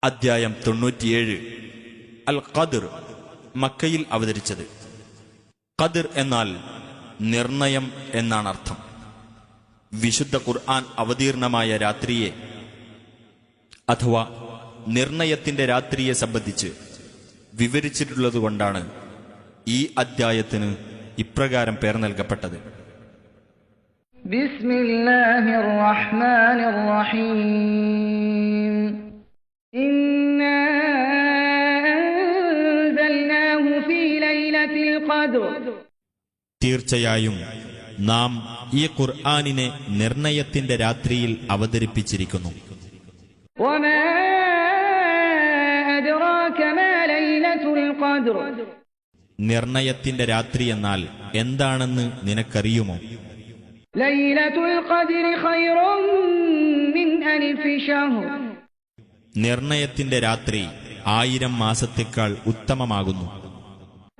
അദ്ധ്യായം 97 അൽ ഖദ്ർ മക്കയിൽ അവതരിച്ചത്. ഖദ്ർ എന്നാൽ നിർണയം എന്നാണ് അർത്ഥം. വിശുദ്ധ ഖുർആൻ അവതീർണമായ രാത്രിയെ അഥവാ നിർണയത്തിന്റെ രാത്രിയെ സംബന്ധിച്ച് വിവരിച്ചിട്ടുള്ളതുകൊണ്ടാണ് ഈ അദ്ധ്യായത്തിന് ഇപ്രകാരം പേർ നൽകപ്പെട്ടത്. ബിസ്മില്ലാഹിർ റഹ്മാനിർ റഹീം. ഇന്നാ അൻസൽനാഹു ഫീ ലൈലത്തിൽ ഖദ്ർ. തീർച്ചയായും നാം ഈ ഖുർആനിനെ നിർണയത്തിന്റെ രാത്രിയിൽ അവതരിപ്പിച്ചിരിക്കുന്നു. വമാ അദ്റാക മാ ലൈലത്തുൽ ഖദ്ർ. നിർണയത്തിന്റെ രാത്രി എന്നാൽ എന്താണെന്ന് നിനക്കറിയുമോ? ലൈലത്തുൽ ഖദ്രി ഖൈറും മിൻ അൽഫി ശഹ്ർ. നിർണയത്തിന്റെ രാത്രി 1000 മാസത്തേക്കാൾ ഉത്തമമാകുന്നു.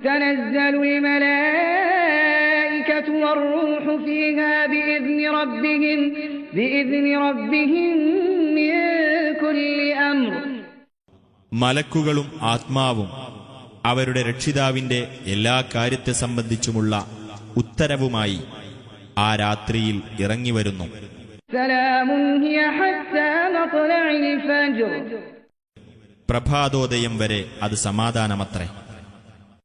തനസ്സലുൽ മലായികതു വറൂഹു ഫീഹാ ബിഇദ്നി റബ്ബിഹിം മിൻ കുല്ലി അംർ. മലക്കുകളും ആത്മാവും അവരുടെ രക്ഷിതാവിന്റെ എല്ലാ കാര്യത്തെ സംബന്ധിച്ചുമുള്ള ഉത്തരവുമായി ആ രാത്രിയിൽ ഇറങ്ങിവരുന്നു. സലാമുൻ ഹിയ ഹത്താ മത്ലഇൽ ഫജ്ർ. പ്രഭാതോദയം വരെ അത് സമാധാനമത്രേ.